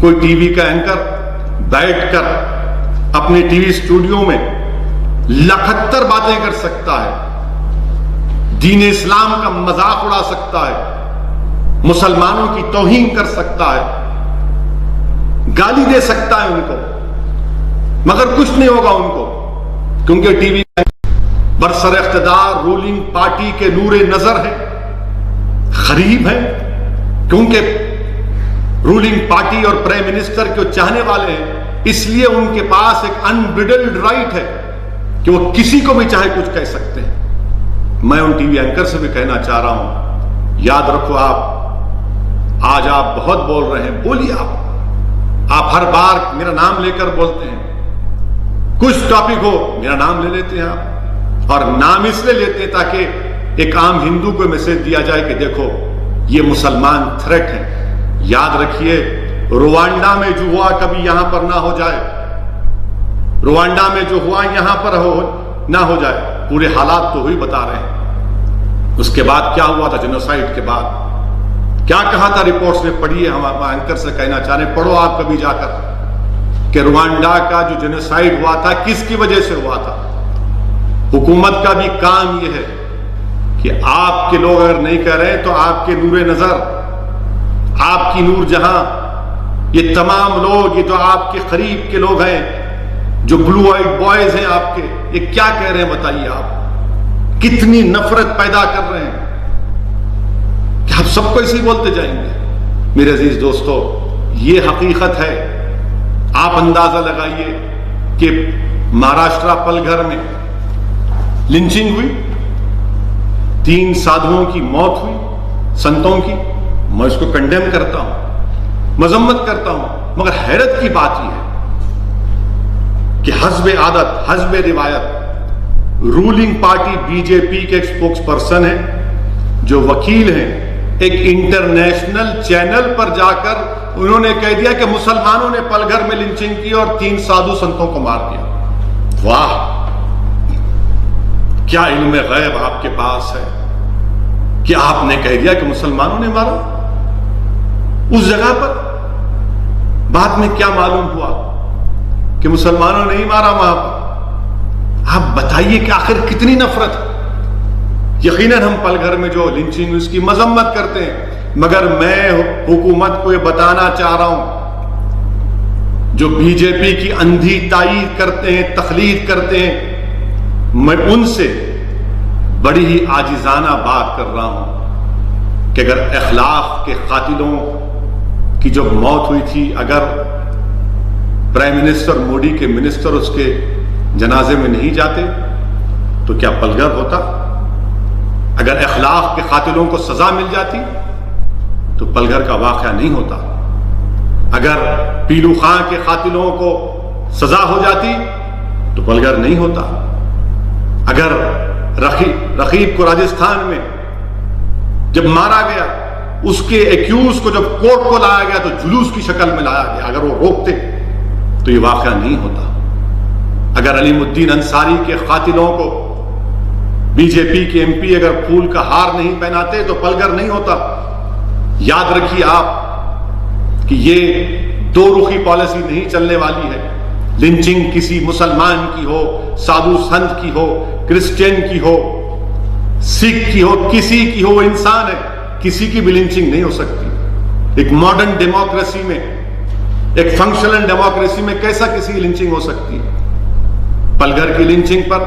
کوئی T V کا anchor بیٹھ کر اپنے ٹی وی اسٹوڈیو میں 71 باتیں کر سکتا ہے، دین اسلام کا مذاق اڑا سکتا ہے، مسلمانوں کی توہین کر سکتا ہے، گالی دے سکتا ہے ان کو، مگر کچھ نہیں ہوگا ان کو، کیونکہ ٹی وی برسر اقتدار رولنگ پارٹی کے نور نظر ہے، غریب ہے، کیونکہ رولنگ پارٹی اور پرائم منسٹر کے چاہنے والے ہیں، اس لیے ان کے پاس ایک انبریڈلڈ رائٹ ہے کہ وہ کسی کو بھی چاہے کچھ کہہ سکتے ہیں۔ میں ان ٹی وی اینکر سے بھی کہنا چاہ رہا ہوں، یاد رکھو آج آپ بہت بول رہے ہیں، بولیے آپ ہر بار میرا نام لے کر بولتے ہیں، کچھ ٹاپک ہو میرا نام لے لیتے ہیں آپ، اور نام اس لیے لیتے ہیں تاکہ ایک عام ہندو کو میسج دیا جائے کہ دیکھو یہ مسلمان تھریٹ ہیں۔ یاد رکھیے روانڈا میں جو ہوا کبھی یہاں پر نہ ہو جائے، روانڈا میں جو ہوا یہاں پر نہ ہو جائے، پورے حالات تو وہی بتا رہے ہیں۔ اس کے بعد کیا ہوا تھا جینوسائیڈ کے بعد، کیا کہا تھا رپورٹس میں، پڑھیے، ہم اینکر سے کہنا چاہ رہے ہیں پڑھو آپ کبھی جا کر کہ روانڈا کا جو جینوسائیڈ ہوا تھا کس کی وجہ سے ہوا تھا۔ حکومت کا بھی کام یہ ہے کہ آپ کے لوگ اگر نہیں کہہ رہے تو آپ کے نور نظر، آپ کی نور جہاں، یہ تمام لوگ، یہ جو آپ کے قریب کے لوگ ہیں، جو بلو آئیڈ بوائز ہیں آپ کے، یہ کیا کہہ رہے ہیں بتائیے، آپ کتنی نفرت پیدا کر رہے ہیں کہ آپ سب کو اسی بولتے جائیں گے۔ میرے عزیز دوستو، یہ حقیقت ہے۔ آپ اندازہ لگائیے کہ مہاراشٹرا پلگھر میں لنچنگ ہوئی، 3 سادھوؤں کی موت ہوئی، سنتوں کی۔ میں اس کو کنڈیم کرتا ہوں، مذمت کرتا ہوں، مگر حیرت کی بات یہ ہے کہ حسب عادت، حسب روایت، رولنگ پارٹی بی جے پی کے ایک اسپوکس پرسن ہیں، جو وکیل ہیں، ایک انٹرنیشنل چینل پر جا کر انہوں نے کہہ دیا کہ مسلمانوں نے پلگھر میں لنچنگ کی اور 3 سادھو سنتوں کو مار دیا۔ واہ، کیا علم غیب آپ کے پاس ہے کہ آپ نے کہہ دیا کہ مسلمانوں نے مارا اس جگہ پر۔ بعد میں کیا معلوم ہوا کہ مسلمانوں نے ہی مارا وہاں پر۔ آپ بتائیے کہ آخر کتنی نفرت ہے۔ یقیناً ہم پلگھر میں جو لنچنگ اس کی مذمت کرتے ہیں، مگر میں حکومت کو یہ بتانا چاہ رہا ہوں، جو بی جے پی کی اندھی تائید کرتے ہیں، تقلید کرتے ہیں، میں ان سے بڑی ہی عاجزانہ بات کر رہا ہوں کہ اگر اخلاق کے قاتلوں کی جو موت ہوئی تھی، اگر پرائم منسٹر مودی کے منسٹر اس کے جنازے میں نہیں جاتے تو کیا پلگھر ہوتا؟ اگر اخلاق کے قاتلوں کو سزا مل جاتی تو پلگھر کا واقعہ نہیں ہوتا۔ اگر پیلو خان کے قاتلوں کو سزا ہو جاتی تو پلگھر نہیں ہوتا۔ اگر رقیب کو راجستھان میں جب مارا گیا، اس کے ایکیوز کو جب کورٹ کو لایا گیا تو جلوس کی شکل میں لایا گیا، اگر وہ روکتے تو یہ واقعہ نہیں ہوتا۔ اگر علیم الدین انصاری کے قاتلوں کو بی جے پی کے ایم پی اگر پھول کا ہار نہیں پہناتے تو پلگھر نہیں ہوتا۔ یاد رکھیے آپ کہ یہ 2 رخی پالیسی نہیں چلنے والی ہے۔ لنچنگ کسی مسلمان کی ہو، سادھو سنت کی ہو، کرسچین کی ہو، سکھ کی ہو، کسی کی ہو، وہ انسان ہے، کسی کی بھی لنچنگ نہیں ہو سکتی۔ ایک ماڈرن ڈیموکریسی میں، ایک فنکشنل ڈیموکریسی میں کیسا کسی کی لنچنگ ہو سکتی ہے؟ پلگھر کی لنچنگ پر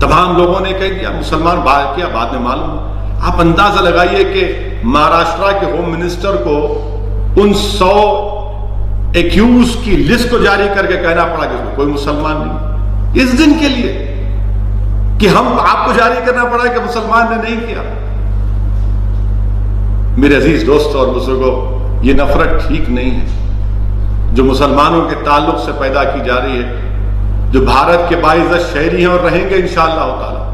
تمام لوگوں نے کہہ دیا، مسلمان بات کیا، بعد میں معلوم۔ آپ اندازہ لگائیے کہ مہاراشٹرا کے ہوم منسٹر کو ان 100 ایکیوز کی لسٹ کو جاری کر کے کہنا پڑا کہ اس میں کوئی مسلمان نہیں، اس دن کے لیے کہ ہم آپ کو جاری کرنا پڑا کہ مسلمان نے نہیں کیا۔ میرے عزیز دوستوں اور بزرگوں، یہ نفرت ٹھیک نہیں ہے جو مسلمانوں کے تعلق سے پیدا کی جا رہی ہے، جو بھارت کے باعزت شہری ہیں اور رہیں گے انشاءاللہ تعالی۔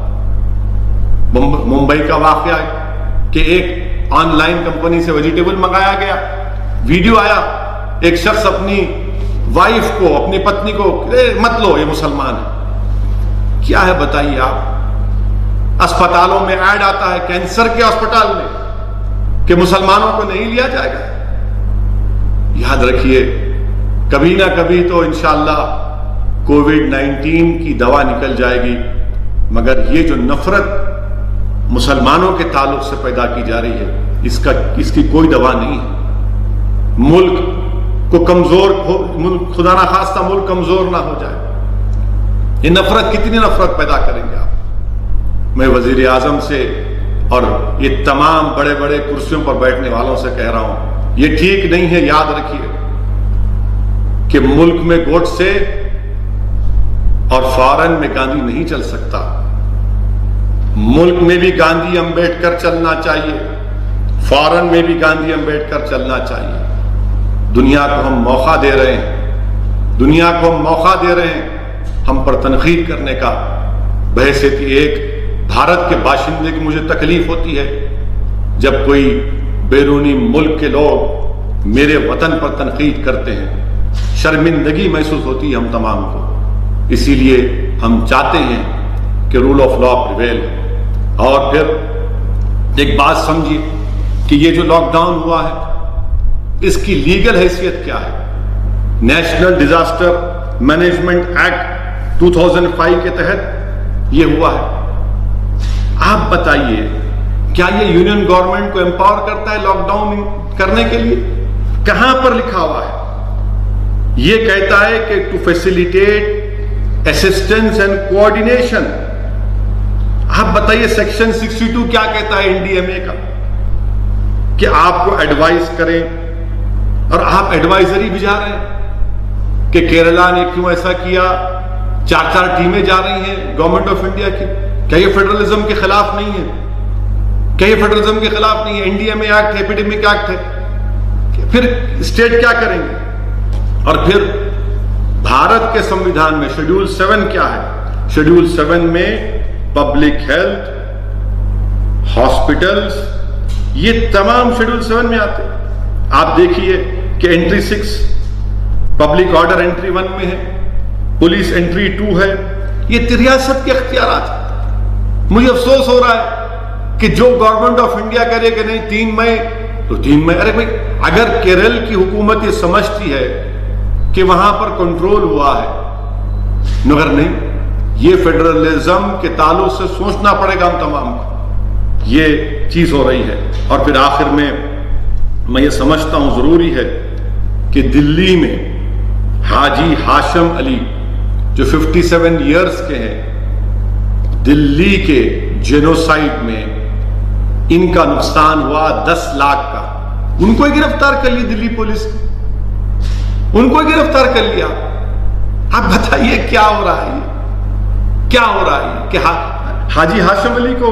ممبئی کا واقعہ ہے کہ ایک آن لائن کمپنی سے ویجیٹیبل منگایا گیا، ویڈیو آیا، ایک شخص اپنی وائف کو، اپنی پتنی کو مت لو یہ مسلمان ہے۔ کیا ہے بتائیے آپ؟ اسپتالوں میں ایڈ آتا ہے، کینسر کے اسپتال میں، کہ مسلمانوں کو نہیں لیا جائے گا۔ یاد رکھیے کبھی نہ کبھی تو انشاءاللہ کووڈ-19 کی دوا نکل جائے گی، مگر یہ جو نفرت مسلمانوں کے تعلق سے پیدا کی جا رہی ہے اس کی کوئی دوا نہیں ہے۔ ملک کو کمزور خدا نہ خواستہ ملک کمزور نہ ہو جائے، یہ نفرت کتنی نفرت پیدا کریں گے آپ۔ میں وزیر اعظم سے اور یہ تمام بڑے بڑے کرسیوں پر بیٹھنے والوں سے کہہ رہا ہوں، یہ ٹھیک نہیں ہے۔ یاد رکھیے کہ ملک میں گوڈ سے اور فارن میں گاندھی نہیں چل سکتا، ملک میں بھی گاندھی امبیڈکر چلنا چاہیے، فارن میں بھی گاندھی امبیڈکر چلنا چاہیے۔ دنیا کو ہم موقع دے رہے ہیں، دنیا کو ہم موقع دے رہے ہیں ہم پر تنقید کرنے کا۔ بحیثیت ایک بھارت کے باشندے کی مجھے تکلیف ہوتی ہے جب کوئی بیرونی ملک کے لوگ میرے وطن پر تنقید کرتے ہیں، شرمندگی محسوس ہوتی ہے ہم تمام کو۔ اسی لیے ہم چاہتے ہیں کہ رول آف لا پریویل۔ اور پھر ایک بات سمجھیے کہ یہ جو لاک ڈاؤن ہوا ہے اس کی لیگل حیثیت کیا ہے؟ نیشنل ڈیزاسٹر مینجمنٹ ایکٹ 2005 کے تحت یہ ہوا ہے۔ آپ بتائیے کیا یہ یونین گورنمنٹ کو امپاور کرتا ہے لاک ڈاؤن کرنے کے لیے؟ کہاں پر لکھا ہوا ہے؟ یہ کہتا ہے کہ to facilitate assistance and coordination. آپ بتائیے سیکشن 62 کیا کہتا ہے NDMA کا؟ کہ آپ کو ایڈوائز کریں، اور آپ ایڈوائزری بھی جا رہے ہیں کہ کیرلا نے کیوں ایسا کیا، 4 ٹیمیں جا رہی ہیں گورنمنٹ آف انڈیا کی۔ کیا یہ فیڈرلزم کے خلاف نہیں ہے؟ کیا یہ فیڈرلزم کے خلاف نہیں ہے؟ NDMA ایکٹ ہے، ایپیڈیمک ایکٹ ہے۔ پھر اسٹیٹ کیا کریں گے؟ اور پھر بھارت کے سمویدھان میں شیڈول 7 کیا ہے؟ شیڈول 7 میں پبلک ہیلتھ، ہاسپٹلز، یہ تمام شیڈول 7 میں آتے ہیں۔ آپ دیکھیے کہ انٹری 6 پبلک آرڈر انٹری 1 میں ہے، پولیس انٹری 2 ہے۔ یہ ریاست کے اختیارات ہیں۔ مجھے افسوس ہو رہا ہے کہ جو گورنمنٹ آف انڈیا کرے کہ نہیں 3 مئی تو 3 مئی۔ ارے بھائی اگر کیرل کی حکومت یہ سمجھتی ہے کہ وہاں پر کنٹرول ہوا ہے، مگر نہیں، یہ فیڈرلزم کے تعلق سے سوچنا پڑے گا ہم تمام کو، یہ چیز ہو رہی ہے۔ اور پھر آخر میں یہ سمجھتا ہوں ضروری ہے کہ دلی میں حاجی ہاشم علی جو 57 ایئرز کے ہیں، دلی کے جینوسائیڈ میں ان کا نقصان ہوا 10 لاکھ کا، ان کو گرفتار کر لی دلی پولیس نے، ان کو گرفتار کر لیا۔ آپ بتائیے کیا ہو رہا ہے؟ کیا ہو رہا ہے کہ حاجی ہاشم علی کو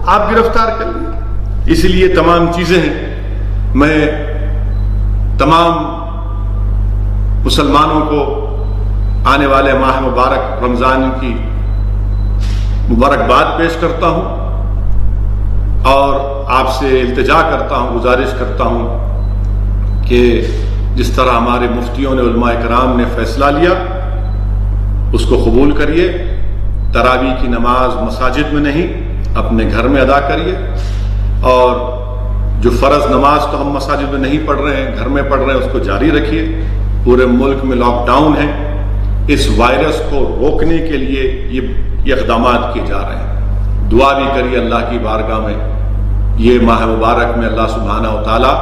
آپ گرفتار کر لیے؟ اسی لیے تمام چیزیں ہیں۔ میں تمام مسلمانوں کو آنے والے ماہ مبارک رمضان کی مبارکباد پیش کرتا ہوں، اور آپ سے التجا کرتا ہوں، گزارش کرتا ہوں کہ جس طرح ہمارے مفتیوں نے، علماء کرام نے فیصلہ لیا اس کو قبول کریے۔ تراویح کی نماز مساجد میں نہیں، اپنے گھر میں ادا کریے، اور جو فرض نماز تو ہم مساجد میں نہیں پڑھ رہے ہیں، گھر میں پڑھ رہے ہیں، اس کو جاری رکھیے۔ پورے ملک میں لاک ڈاؤن ہے، اس وائرس کو روکنے کے لیے یہ اقدامات کیے جا رہے ہیں۔ دعا بھی کریے اللہ کی بارگاہ میں، یہ ماہ مبارک میں اللہ سبحانہ و تعالی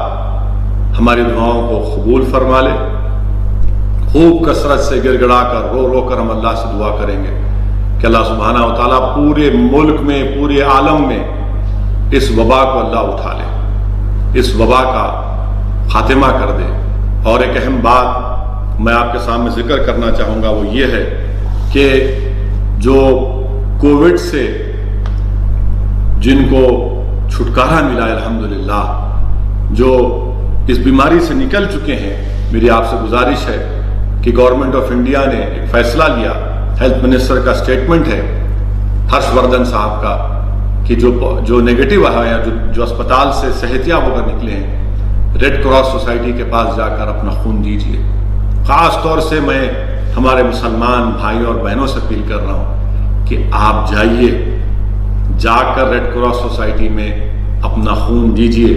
ہماری دعاؤں کو قبول فرما لے۔ خوب کثرت سے گڑ گڑا کر، رو رو کر ہم اللہ سے دعا کریں گے کہ اللہ سبحانہ و تعالیٰ پورے ملک میں، پورے عالم میں اس وبا کو اللہ اٹھا لے، اس وبا کا خاتمہ کر دے۔ اور ایک اہم بات میں آپ کے سامنے ذکر کرنا چاہوں گا، وہ یہ ہے کہ جو کووڈ سے جن کو چھٹکارا ملا الحمدللہ، جو اس بیماری سے نکل چکے ہیں، میری آپ سے گزارش ہے کہ گورنمنٹ آف انڈیا نے ایک فیصلہ لیا، ہیلتھ منسٹر کا سٹیٹمنٹ ہے ہرش وردھن صاحب کا، کہ جو نیگیٹو ہے یا جو اسپتال سے صحت یاب ہو کر نکلے ہیں، ریڈ کراس سوسائٹی کے پاس جا کر اپنا خون دیجیے۔ خاص طور سے میں ہمارے مسلمان بھائیوں اور بہنوں سے اپیل کر رہا ہوں کہ آپ جائیے، جا کر ریڈ کراس سوسائٹی میں اپنا خون دیجیے۔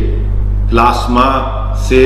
پلاسما سے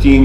3,